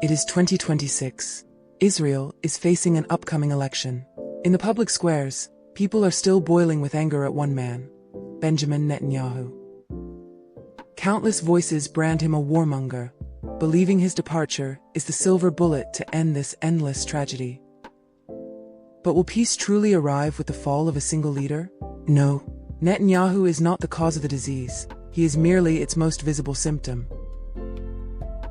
It is 2026. Israel is facing an upcoming election. In the public squares, people are still boiling with anger at one man, Benjamin Netanyahu. Countless voices brand him a warmonger, believing his departure is the silver bullet to end this endless tragedy. But will peace truly arrive with the fall of a single leader? No. Netanyahu is not the cause of the disease, he is merely its most visible symptom.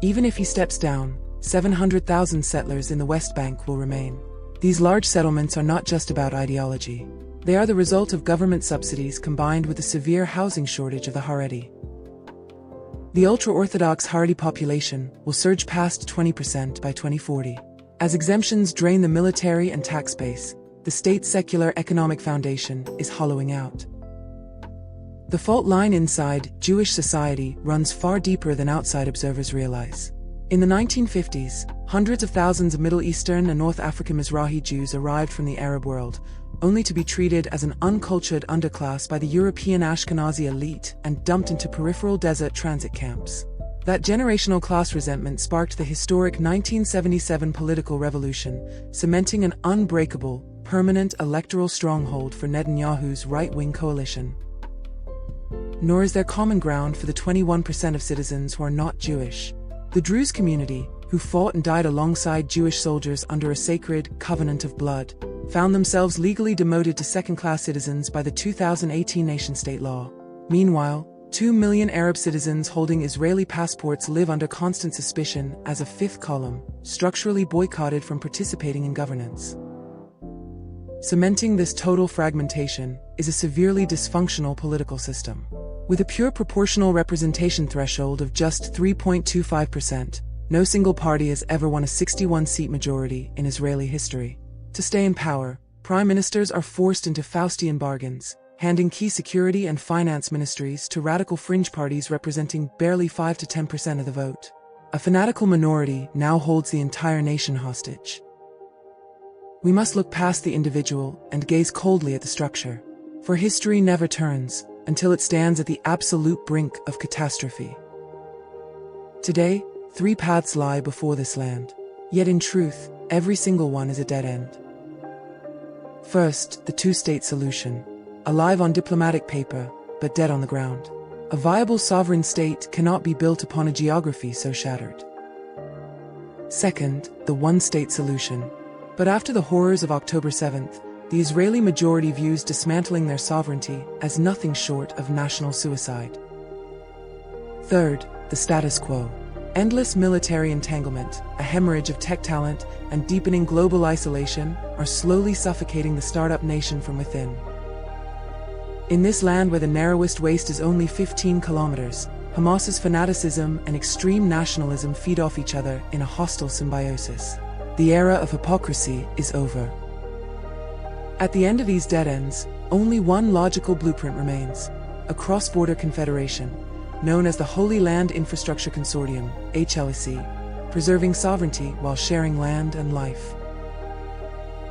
Even if he steps down, 700,000 settlers in the West Bank will remain. These large settlements are not just about ideology. They are the result of government subsidies combined with the severe housing shortage of the Haredi. The ultra-Orthodox Haredi population will surge past 20% by 2040. As exemptions drain the military and tax base, the state's secular economic foundation is hollowing out. The fault line inside Jewish society runs far deeper than outside observers realize. In the 1950s, hundreds of thousands of Middle Eastern and North African Mizrahi Jews arrived from the Arab world, only to be treated as an uncultured underclass by the European Ashkenazi elite and dumped into peripheral desert transit camps. That generational class resentment sparked the historic 1977 political revolution, cementing an unbreakable, permanent electoral stronghold for Netanyahu's right-wing coalition. Nor is there common ground for the 21% of citizens who are not Jewish. The Druze community, who fought and died alongside Jewish soldiers under a sacred covenant of blood, found themselves legally demoted to second-class citizens by the 2018 nation-state law. Meanwhile, 2 million Arab citizens holding Israeli passports live under constant suspicion as a fifth column, structurally boycotted from participating in governance. Cementing this total fragmentation is a severely dysfunctional political system. With a pure proportional representation threshold of just 3.25%, no single party has ever won a 61-seat majority in Israeli history. To stay in power, prime ministers are forced into Faustian bargains, handing key security and finance ministries to radical fringe parties representing barely 5 to 10% of the vote. A fanatical minority now holds the entire nation hostage. We must look past the individual and gaze coldly at the structure, for history never turns until it stands at the absolute brink of catastrophe. Today, 3 paths lie before this land, yet in truth, every single one is a dead end. First, the two-state solution, alive on diplomatic paper, but dead on the ground. A viable sovereign state cannot be built upon a geography so shattered. Second, the one-state solution. But after the horrors of October 7th, the Israeli majority views dismantling their sovereignty as nothing short of national suicide. Third, the status quo. Endless military entanglement, a hemorrhage of tech talent, and deepening global isolation are slowly suffocating the startup nation from within. In this land where the narrowest waist is only 15 kilometers, Hamas's fanaticism and extreme nationalism feed off each other in a hostile symbiosis. The era of hypocrisy is over. At the end of these dead ends, only one logical blueprint remains: a cross-border confederation, known as the Holy Land Infrastructure Consortium, HLC, preserving sovereignty while sharing land and life.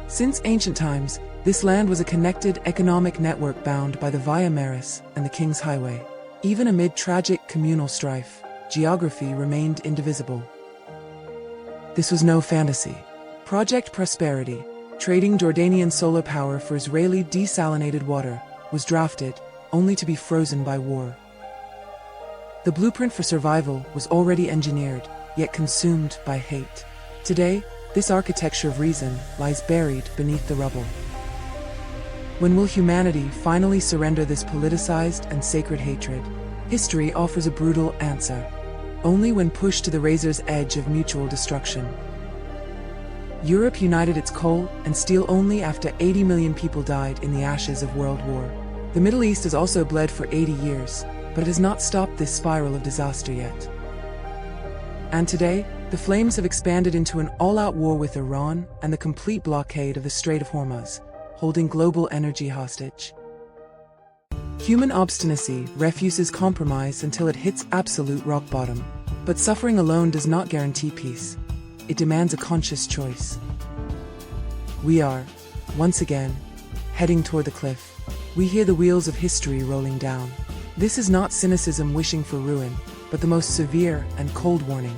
Since ancient times, this land was a connected economic network bound by the Via Maris and the King's Highway. Even amid tragic communal strife, geography remained indivisible. This was no fantasy. Project Prosperity, trading Jordanian solar power for Israeli desalinated water, was drafted, only to be frozen by war. The blueprint for survival was already engineered, yet consumed by hate. Today, this architecture of reason lies buried beneath the rubble. When will humanity finally surrender this politicized and sacred hatred? History offers a brutal answer: only when pushed to the razor's edge of mutual destruction. Europe united its coal and steel only after 80 million people died in the ashes of World War. The Middle East has also bled for 80 years, but it has not stopped this spiral of disaster yet. And today, the flames have expanded into an all-out war with Iran and the complete blockade of the Strait of Hormuz, holding global energy hostage. Human obstinacy refuses compromise until it hits absolute rock bottom. But suffering alone does not guarantee peace. It demands a conscious choice. We are, once again, heading toward the cliff. We hear the wheels of history rolling down. This is not cynicism wishing for ruin, but the most severe and cold warning.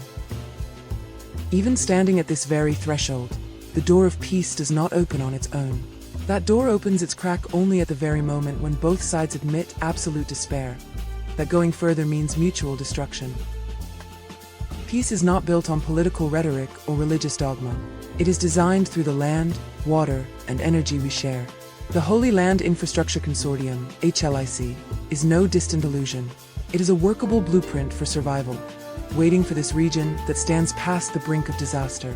Even standing at this very threshold, the door of peace does not open on its own. That door opens its crack only at the very moment when both sides admit absolute despair, that going further means mutual destruction. Peace is not built on political rhetoric or religious dogma. It is designed through the land, water, and energy we share. The Holy Land Infrastructure Consortium, HLIC, is no distant illusion. It is a workable blueprint for survival, waiting for this region that stands past the brink of disaster.